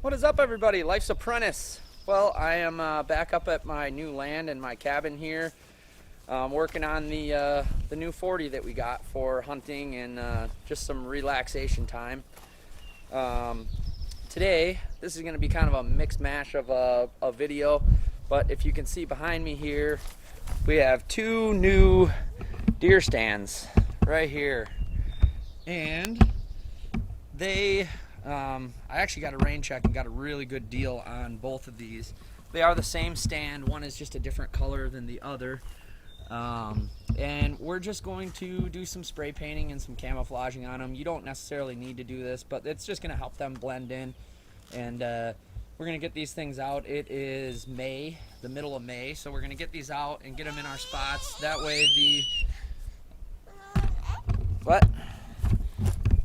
What is up, everybody? Life's Apprentice. Well, I am back up at my new land and my cabin here, working on the new 40 that we got for hunting and just some relaxation time. Today, this is going to be kind of a mixed mash of a video, but if you can see behind me here, we have two new deer stands right here, and I actually got a rain check and got a really good deal on both of these. They are the same stand. One is just a different color than the other. And we're just going to do some spray painting and some camouflaging on them. You don't necessarily need to do this, but it's just going to help them blend in. And we're going to get these things out. It is May, the middle of May, so we're going to get these out and get them in our spots. That way What?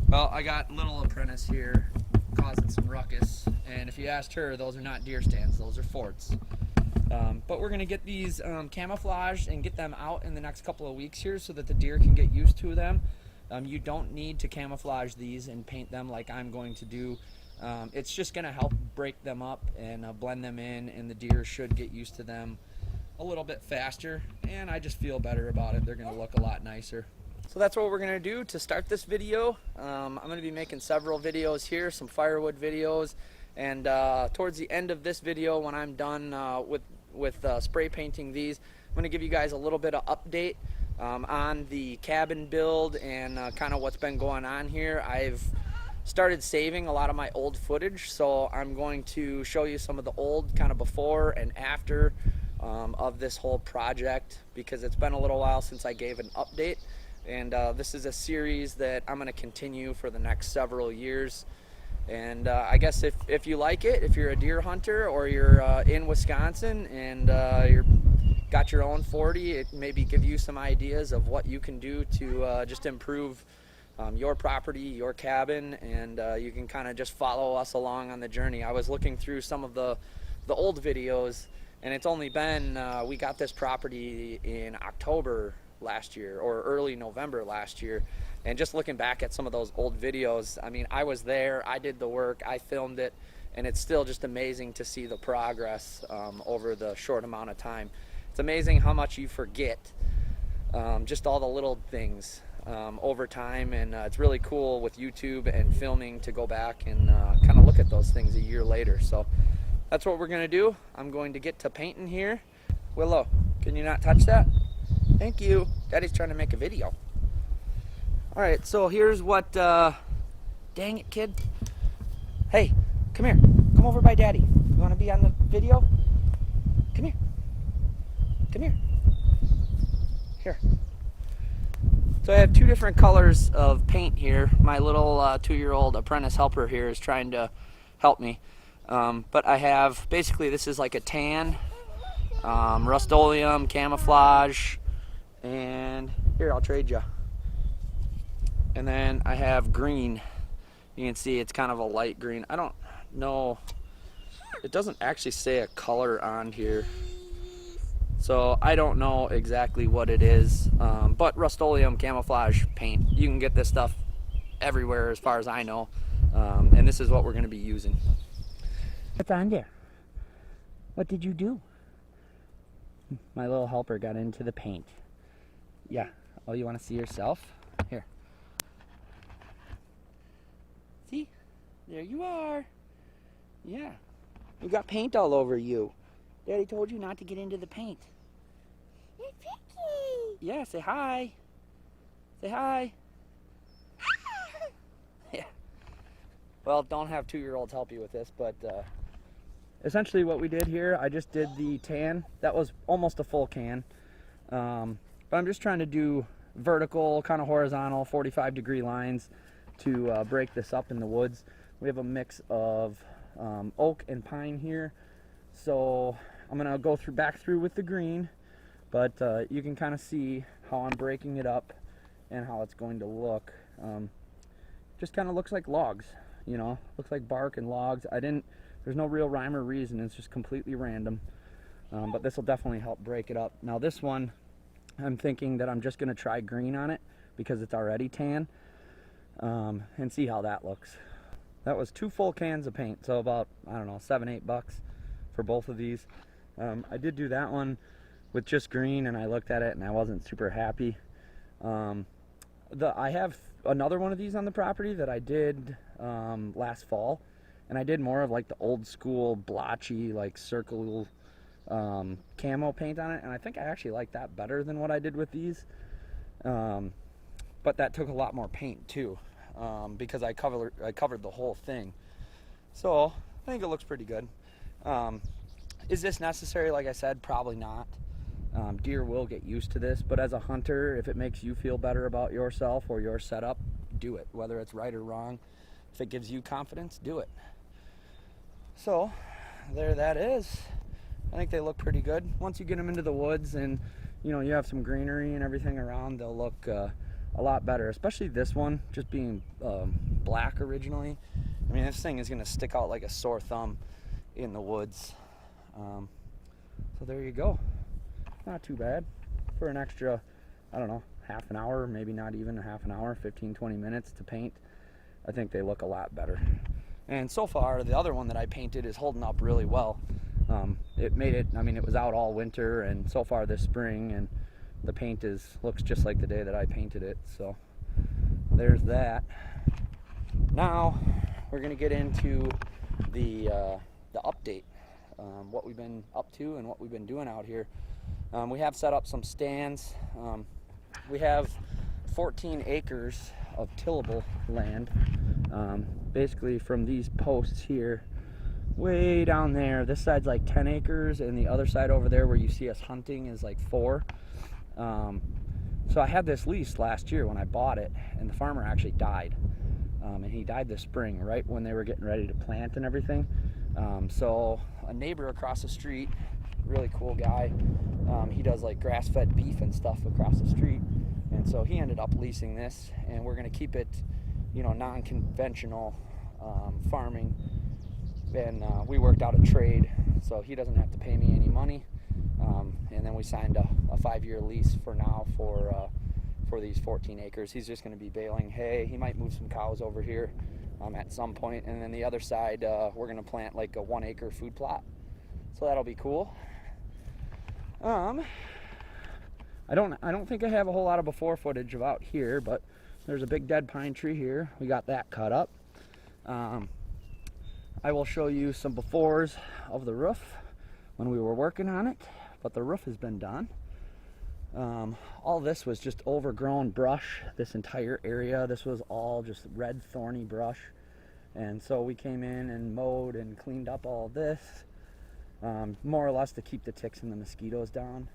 Well, I got little apprentice here causing some ruckus, and if you asked her, those are not deer stands, those are forts. But we're gonna get these camouflaged and get them out in the next couple of weeks here so that the deer can get used to them. You don't need to camouflage these and paint them like I'm going to do. It's just gonna help break them up and blend them in, and the deer should get used to them a little bit faster, and I just feel better about it. They're gonna look a lot nicer. So that's what we're going to do to start this video. I'm going to be making several videos here, some firewood videos, and towards the end of this video, when I'm done with spray painting these, I'm going to give you guys a little bit of update on the cabin build and kind of what's been going on here. I've started saving a lot of my old footage, so I'm going to show you some of the old kind of before and after of this whole project, because it's been a little while since I gave an update. And this is a series that I'm going to continue for the next several years. And I guess if you like it, if you're a deer hunter or you're in Wisconsin and you're got your own 40, it maybe give you some ideas of what you can do to just improve your property, your cabin, and you can kind of just follow us along on the journey. I was looking through some of the old videos, and it's only been, we got this property in October last year or early November last year, and just looking back at some of those old videos, I mean, I was there, I did the work, I filmed it, and it's still just amazing to see the progress over the short amount of time. It's amazing how much you forget, just all the little things over time, and it's really cool with YouTube and filming to go back and kind of look at those things a year later. So that's what we're going to do. I'm going to get to painting here. Willow, can you not touch that? Thank you. Daddy's trying to make a video. Alright, so here's what, dang it, kid. Hey, come here. Come over by Daddy. You want to be on the video? Come here. Come here. Here. So I have two different colors of paint here. My little 2-year-old apprentice helper here is trying to help me. But I have, basically this is like a tan, Rust-Oleum, camouflage, and here, I'll trade you. And then I have green. You can see it's kind of a light green. I don't know, it doesn't actually say a color on here, so I don't know exactly what it is, but Rust-Oleum camouflage paint. You can get this stuff everywhere as far as I know, and this is what we're going to be using. What's on there? What did you do? My little helper got into the paint. Yeah. Oh, you want to see yourself? Here. See? There you are. Yeah. You got paint all over you. Daddy told you not to get into the paint. You're picky. Yeah, say hi. Say hi. Yeah. Well, don't have 2-year-olds help you with this, but essentially what we did here, I just did the tan. That was almost a full can. But I'm just trying to do vertical, kind of horizontal, 45-degree lines to break this up in the woods. We have a mix of oak and pine here, so I'm gonna go back through with the green, but you can kind of see how I'm breaking it up and how it's going to look. Just kind of looks like logs, you know, looks like bark and logs. There's no real rhyme or reason, it's just completely random, but this will definitely help break it up. Now this one, I'm thinking that I'm just going to try green on it because it's already tan, and see how that looks. That was 2 full cans of paint, so about, I don't know, $7-8 for both of these. I did do that one with just green, and I looked at it and I wasn't super happy. I have another one of these on the property that I did last fall, and I did more of like the old school blotchy, like circle camo paint on it, and I think I actually like that better than what I did with these. But that took a lot more paint too, because I covered the whole thing. So I think it looks pretty good. Is this necessary? Like I said, probably not. Deer will get used to this, but as a hunter, if it makes you feel better about yourself or your setup, do it. Whether it's right or wrong, if it gives you confidence, do it. So there that is. I think they look pretty good. Once you get them into the woods and you have some greenery and everything around, they'll look a lot better, especially this one just being black originally. I mean, this thing is going to stick out like a sore thumb in the woods. So there you go. Not too bad for an extra, I don't know, half an hour, maybe not even a half an hour, 15-20 minutes to paint. I think they look a lot better. And so far, the other one that I painted is holding up really well. It made it, I mean, it was out all winter and so far this spring, and the paint looks just like the day that I painted it. So there's that. Now we're gonna get into the update, what we've been up to and what we've been doing out here. We have set up some stands. We have 14 acres of tillable land. Basically from these posts here, way down there, this side's like 10 acres, and the other side over there where you see us hunting is like 4. So I had this lease last year when I bought it, and the farmer actually died. And he died this spring, right when they were getting ready to plant and everything. So a neighbor across the street, really cool guy, he does like grass-fed beef and stuff across the street, and so he ended up leasing this, and we're going to keep it, non-conventional farming. And we worked out a trade, so he doesn't have to pay me any money, and then we signed a 5-year lease for now for these 14 acres. He's just going to be baling hay. He might move some cows over here at some point, and then the other side we're going to plant like a 1-acre food plot, so that'll be cool. I don't think I have a whole lot of before footage of out here, but there's a big dead pine tree here. We got that cut up. I will show you some befores of the roof when we were working on it, but the roof has been done. All this was just overgrown brush, this entire area. This was all just red thorny brush, and so we came in and mowed and cleaned up all this, more or less to keep the ticks and the mosquitoes down.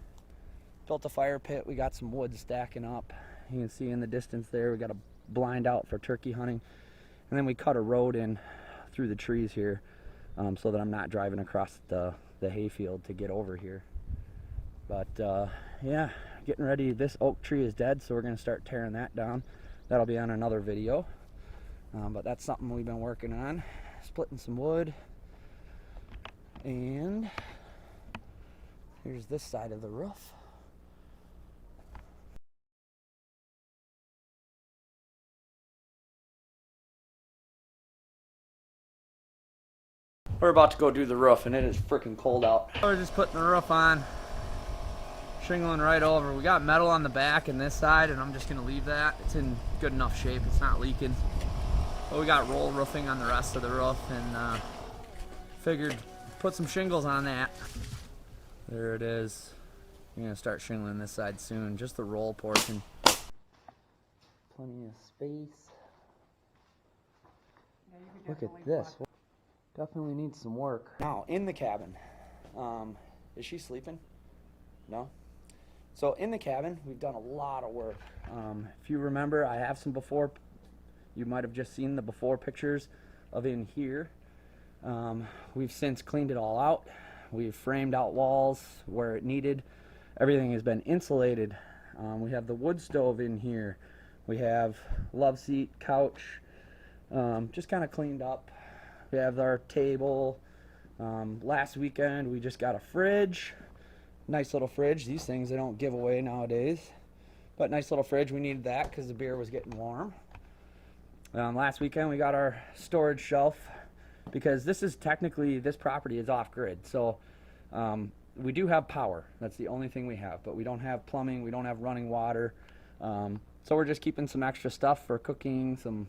Built a fire pit. We got some wood stacking up. You can see in the distance there we got a blind out for turkey hunting, and then we cut a road in through the trees here, so that I'm not driving across the hayfield to get over here. But yeah, getting ready. This oak tree is dead, so we're going to start tearing that down. That'll be on another video, but that's something we've been working on, splitting some wood. And here's this side of the roof. We're about to go do the roof, and it is freaking cold out. We're just putting the roof on, shingling right over. We got metal on the back and this side, and I'm just gonna leave that. It's in good enough shape, it's not leaking. But we got roll roofing on the rest of the roof, and figured put some shingles on that. There it is. I'm gonna start shingling this side soon, just the roll portion. Plenty of space. Yeah, look at this. Definitely needs some work. Now, in the cabin, is she sleeping? No? So in the cabin, we've done a lot of work. If you remember, I have some before, you might have just seen the before pictures of in here. We've since cleaned it all out. We've framed out walls where it needed. Everything has been insulated. We have the wood stove in here. We have love seat, couch, just kind of cleaned up. We have our table. Last weekend we just got a fridge. Nice little fridge. These things they don't give away nowadays. But nice little fridge. We needed that because the beer was getting warm. Last weekend we got our storage shelf because this property is off grid. So we do have power. That's the only thing we have, but we don't have plumbing. We don't have running water. So we're just keeping some extra stuff for cooking, some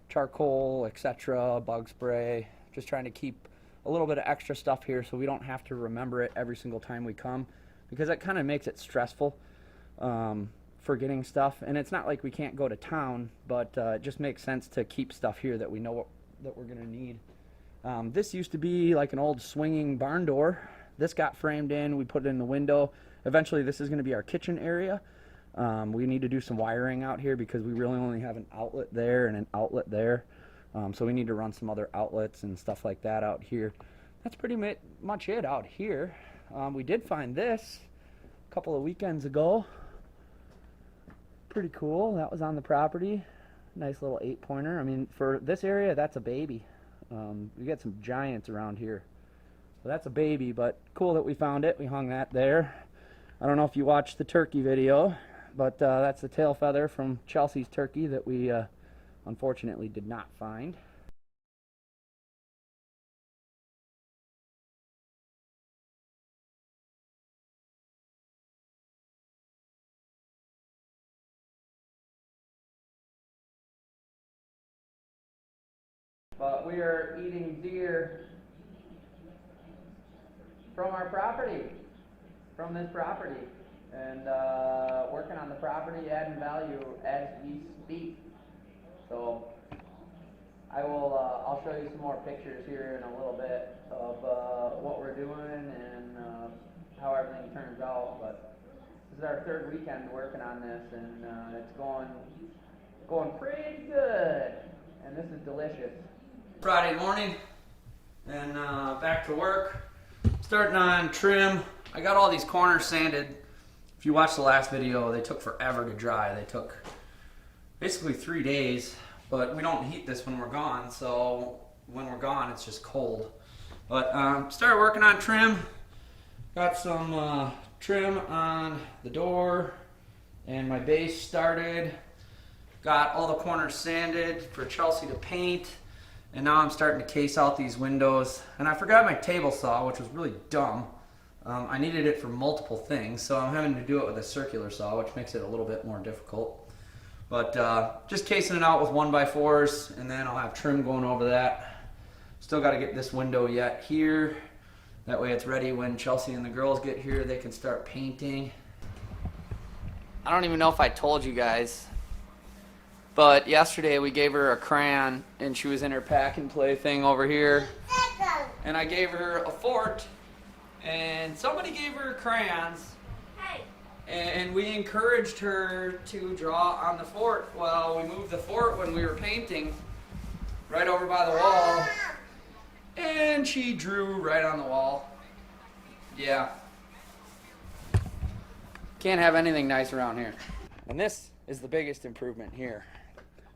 charcoal, etc., bug spray. Just trying to keep a little bit of extra stuff here so we don't have to remember it every single time we come, because that kind of makes it stressful for getting stuff. And it's not like we can't go to town, but it just makes sense to keep stuff here that we know that we're going to need. This used to be like an old swinging barn door. This got framed in. We put it in the window. Eventually this is going to be our kitchen area. We need to do some wiring out here because we really only have an outlet there and an outlet there. So we need to run some other outlets and stuff like that out here. That's pretty much it out here. We did find this a couple of weekends ago. Pretty cool. That was on the property. Nice little 8-pointer. I mean, for this area, that's a baby. We got some giants around here. So that's a baby, but cool that we found it. We hung that there. I don't know if you watched the turkey video, but that's the tail feather from Chelsea's turkey that we unfortunately did not find. But we are eating deer from our property, from this property, and working on the property, adding value as we speak. So I'll show you some more pictures here in a little bit of what we're doing and how everything turns out. But this is our third weekend working on this, and it's going pretty good, and this is delicious. Friday morning, and back to work. Starting on trim. I got all these corners sanded. If you watched the last video, they took forever to dry. They took basically 3 days, but we don't heat this when we're gone, so when we're gone it's just cold. But started working on trim. Got some trim on the door, and my base started. Got all the corners sanded for Chelsea to paint. And now I'm starting to case out these windows. And I forgot my table saw, which was really dumb. I needed it for multiple things, so I'm having to do it with a circular saw, which makes it a little bit more difficult. But just casing it out with 1x4s, and then I'll have trim going over that. Still got to get this window yet here. That way it's ready when Chelsea and the girls get here, they can start painting. I don't even know if I told you guys, but yesterday we gave her a crayon, and she was in her pack and play thing over here. And I gave her a fort, and somebody gave her crayons. Hey. And we encouraged her to draw on the fort. Well, we moved the fort when we were painting right over by the wall, and she drew right on the wall. Yeah. Can't have anything nice around here. And this is the biggest improvement here.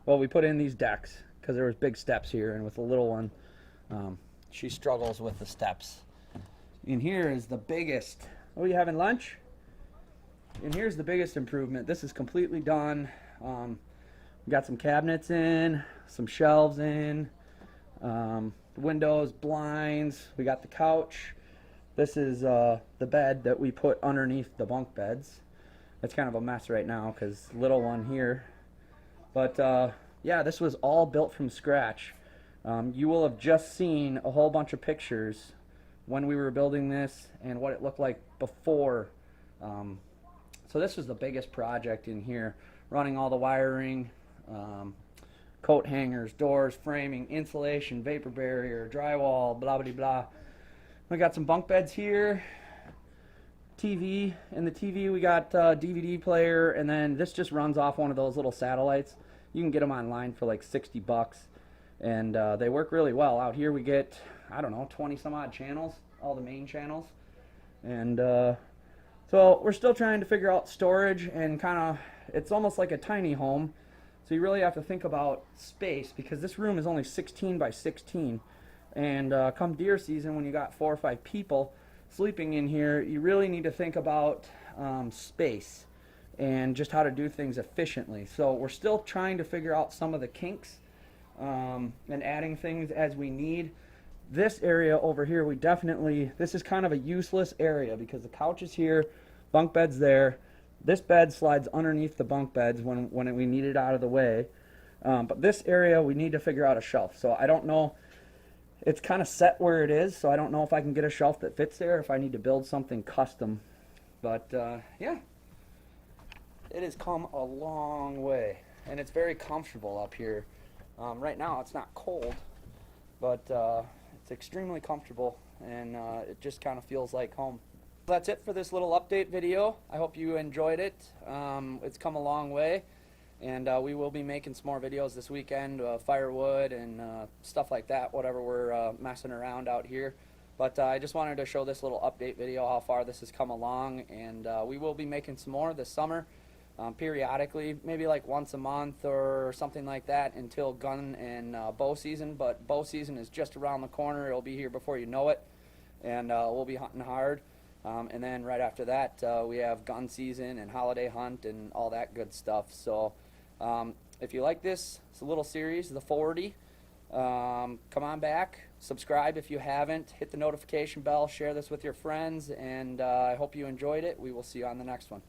Well, we put in these decks because there was big steps here, and with the little one, she struggles with the steps. And here is the biggest. Oh, you having lunch? And here's the biggest improvement. This is completely done. We got some cabinets in, some shelves in, windows, blinds. We got the couch. This is the bed that we put underneath the bunk beds. It's kind of a mess right now because little one here. But yeah, this was all built from scratch. You will have just seen a whole bunch of pictures when we were building this and what it looked like before. So this was the biggest project in here. Running all the wiring, coat hangers, doors, framing, insulation, vapor barrier, drywall, blah blah blah. We got some bunk beds here. TV. In the TV we got DVD player, and then this just runs off one of those little satellites. You can get them online for like 60 bucks, and they work really well. Out here we get, I don't know, 20 some odd channels, all the main channels. And so we're still trying to figure out storage, and kind of, it's almost like a tiny home, so you really have to think about space, because this room is only 16 by 16, and come deer season, when you got 4 or 5 people sleeping in here, you really need to think about space. and just how to do things efficiently. So we're still trying to figure out some of the kinks and adding things as we need. This area over here, this is kind of a useless area because the couch is here, bunk bed's there. This bed slides underneath the bunk beds when we need it out of the way. But this area, we need to figure out a shelf. So I don't know, it's kind of set where it is, so I don't know if I can get a shelf that fits there, if I need to build something custom. But yeah, it has come a long way, and it's very comfortable up here. Right now it's not cold, but it's extremely comfortable, and it just kind of feels like home. That's it for this little update video. I hope you enjoyed it. It's come a long way, and we will be making some more videos this weekend, firewood and stuff like that, whatever we're messing around out here. But I just wanted to show this little update video, how far this has come along, and we will be making some more this summer, periodically, maybe like once a month or something like that until gun and bow season. But bow season is just around the corner. It'll be here before you know it, and we'll be hunting hard. And then right after that, we have gun season and holiday hunt and all that good stuff. So if you like this, it's a little series, the 40. Come on back, subscribe if you haven't, hit the notification bell, share this with your friends, and I hope you enjoyed it. We will see you on the next one.